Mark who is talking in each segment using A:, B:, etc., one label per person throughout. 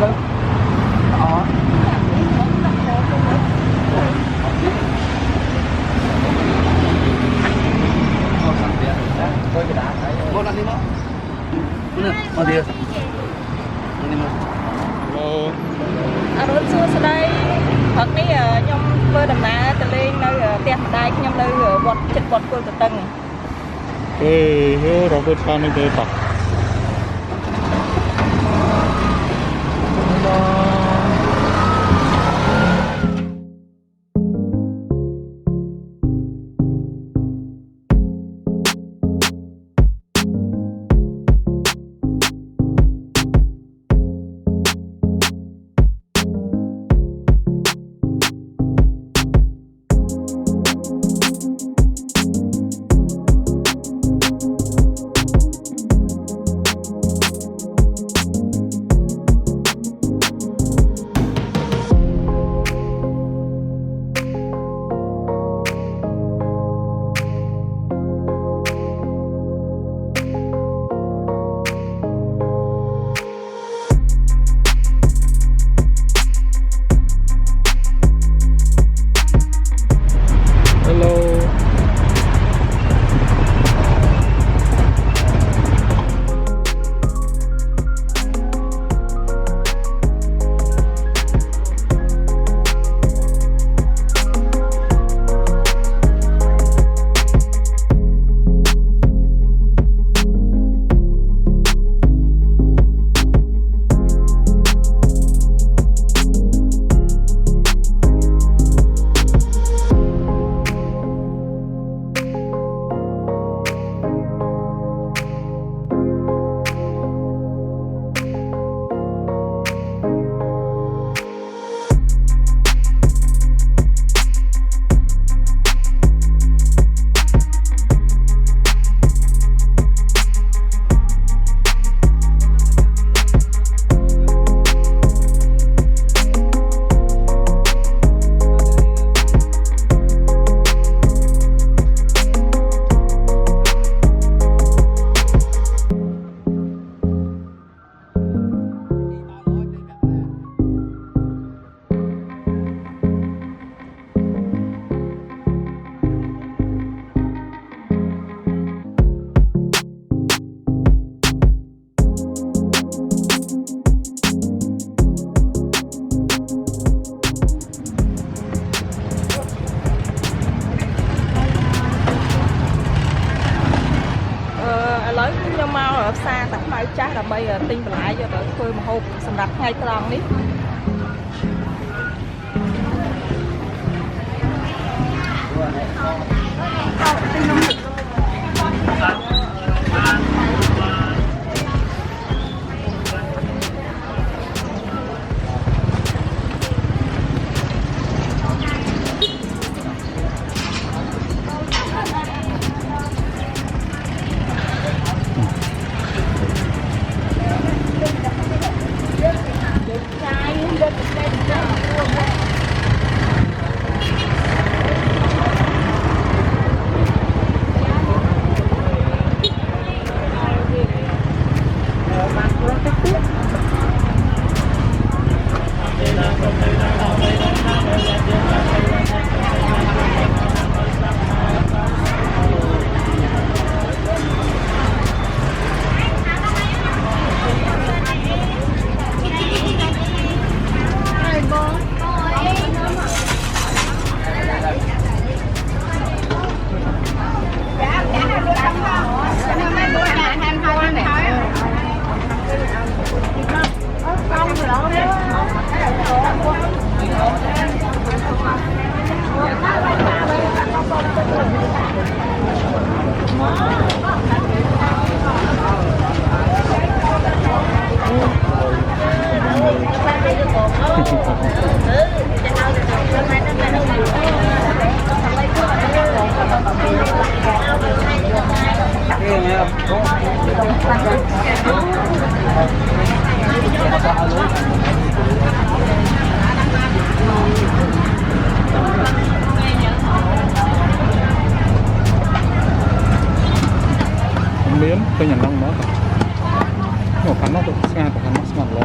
A: đâu. Đó. Vô làm đi mà. Nè, mà đi. Đi mà.
B: Hello.
C: Rốt xưa đây. Thật ní nhom vơi đầm ná từ lên nơi tiền đai nhom nơi vọt chật vọt cô từ tầng.
B: Hiếu rồi vượt qua nơi đây tọc.
C: xa tại mai chắc là bây giờ tinh lại cho tới khơi một hộp sầm đặt ngay tròn đi.
B: Miếng tôi nhận đông đó một khăn nó được xa một khăn nó smart rồi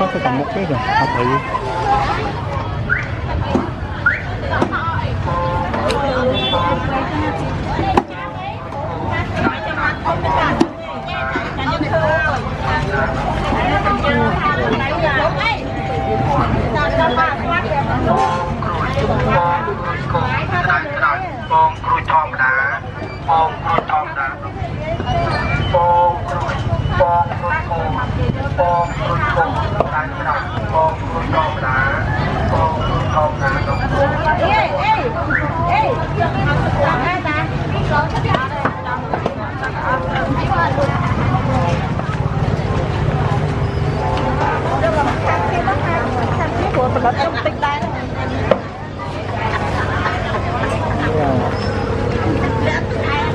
B: có cái tầm một cái rồi học thử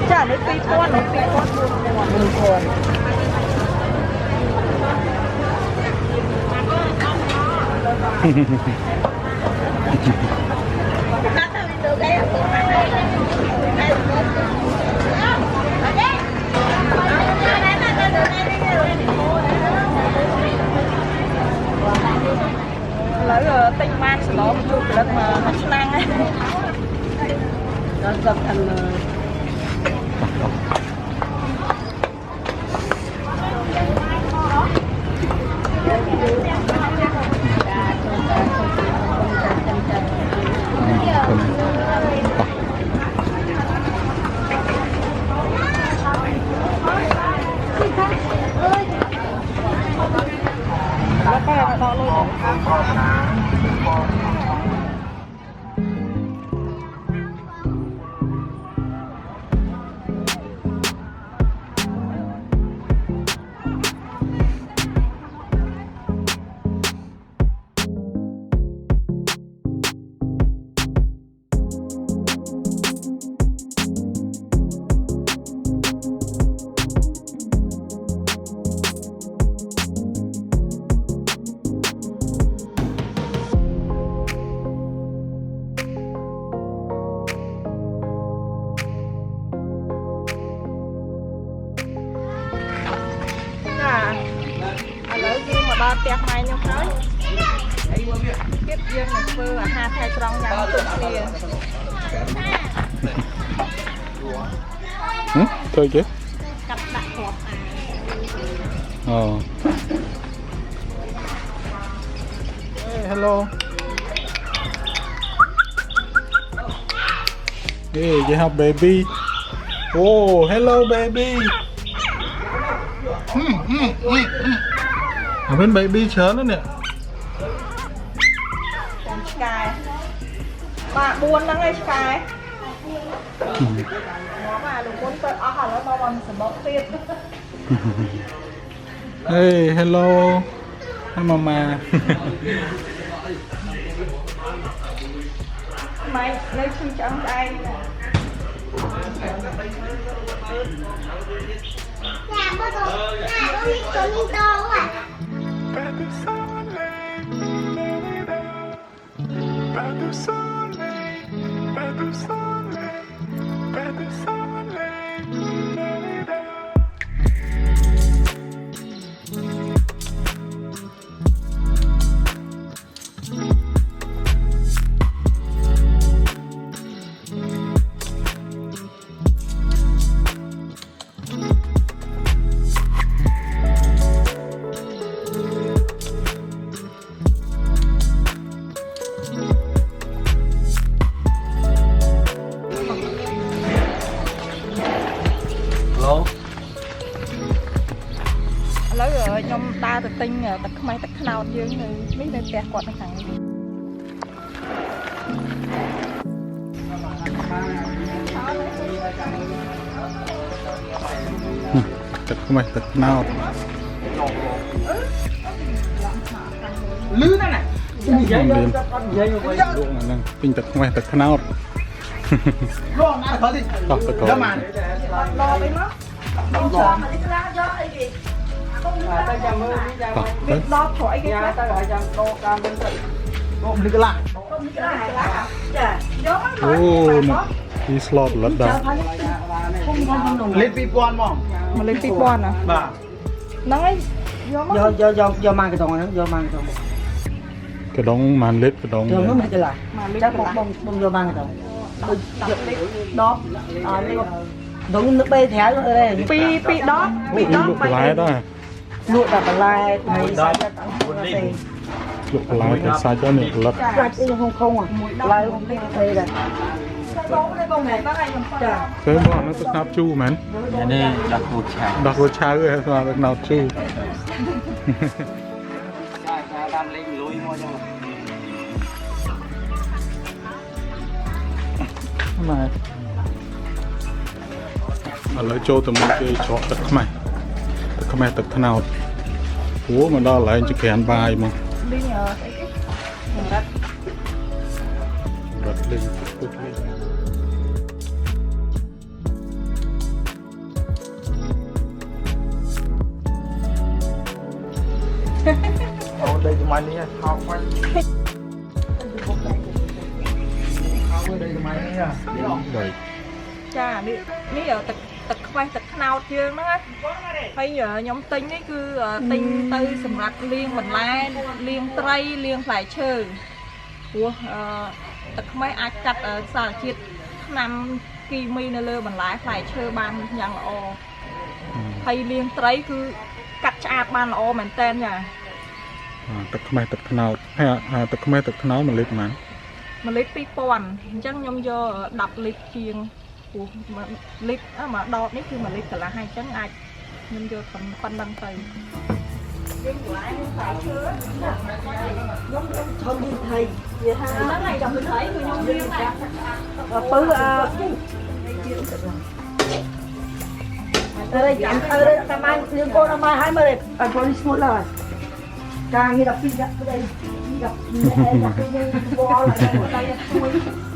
C: chả lấy pi con lấy tinh man nó một chút đất mà năng ấy nó dập thànhដល់ផ្ទះម៉ែខ្ញុំហើយទៀតយើងនឹងធ្វើអាហារថៃត្រង់យ៉ាងទូគ្នា
B: ធ្វើគេ
C: កាត់ដាក់គ្រាប់
B: អូ hello hey you have baby oh hello baby bên baby chớn đó nè
C: Sky 3 4ហ្នឹងឯង Sky មកអាលោកគុណទៅអស់ហើយមកបងសម្បកទៀត
B: Hey hello hi mama
C: ម៉ែនៅឈឹងឆ្អឹងស្អែកញ៉ាំមកទៅចូលនេះទៅអា
D: Pas de soleil, pas de soleil, pas de soleil.
C: ឥឡូវខ្ញុំដើរទៅទិញទឹកខ្មៅទឹកខ្នោតយើងនៅនេះនៅផ្ទះគាត់នៅខាងនេះ
B: ទឹកខ្មេះទឹកខ្នោត
A: លឺណាស់ណា
B: និយាយយកហ្នឹងពេញទឹកខ្មេះទឹកខ្នោត
A: រងណាទៅទី
B: តោះទៅកោ
A: យកមក
C: ដល់អីមកបងចាំយកអីគេ
A: តែចាំមើលចាំ
B: តោះទៅ
C: ដល់ព្រោះអីគេ
A: យ៉ាទៅហើយចាំដោតាមទៅទៅអូលឺកន្លះ
C: ចាយក
B: អូនេះពីស្លតលិតដែរ
A: លេខ 2000 ហ្មង
C: មកលេខ 2000 ណា
A: បាទ
C: ហ្នឹងហើយយកមក
A: យកមកកន្ទងហ្នឹងយកមកកន្ទង
B: កដងម៉ានលិតកដង
A: យកមកមិនកន្លះ
C: មកលេខ
A: ចាំបងយកមកកន្ទងដូចយកលេខ10អលេខដងនឹក3ត្រៅអើ
C: 2 10
B: លក់បន្លែដែរ
A: លក់តែបន្លែថ្ងៃសាច់តែ
B: លក់បន្លែតែសាច់ទៅនេះលិត
A: សាច់អីហុងខុងបន្លែហុងនេះទេដែរ
C: បងនេះបងណែបងឯងខ្ញុំចា
B: ទៅមកអានោះទឹកខ្នោតជូរមែន
E: នេះដាក់គូឆា
B: ដោះរសឆៅឯងស្មាទឹកខ្នោតជូរ
E: តាមលេងលុយមកចឹង
B: ម៉ែឥឡូវចូលទៅមុខគេច្រកទឹកខ្មេះទឹកខ្មេះទឹកខ្នោតអូមកដល់កន្លែងចក្រានបាយមក
C: លីងអីគេសម្រាប់
B: រត់លេងពុកលេង
A: អូដីសម័យនេះថោកវិញអូដីសម័យនេះ
B: ដៃ
C: ចានេះទឹកខ្វេះទឹកខ្នោតយើងហ្នឹងហើយខ្ញុំទិញនេះគឺទិញទៅសម្រាប់លាងបន្លែលាងត្រីលាងផ្លែឈើព្រោះទឹកខ្វេះអាចកាត់សារជាតិថ្នាំគីមីនៅលើបន្លែផ្លែឈើបានយ៉ាងល្អហើយលាងត្រីគឺកាត់ឆ្អាបបានល្អមែនតើចា
B: ទឹកខ្មេះទឹកខ្នោតហើយទឹកខ្មេះទឹកខ្នោត1លីត្រហ្មង
C: 1លីត្រ 2000 អញ្ចឹងខ្ញុំយក10លីត្រជាងព្រោះ1លីត្រមកដបនេះគឺ1លីត្រកន្លះហើយអញ្ចឹងអាចខ្ញុំយកប៉ុណ្ណឹងទៅយើងបន្លែផ្លែឈើខ្ញុំឈុំពីថៃវាថាហ្នឹងហើយចាំពីថៃគឺខ្ញុំរៀនដែរពៅ
A: ទៅចាំទៅតាមយើងកូនអត់មកហើយមើលអត់ពលស្ងួតឡើយការងារ12ដាក់ទៅ10ដាក់ទៅបោលហើយទៅជួយ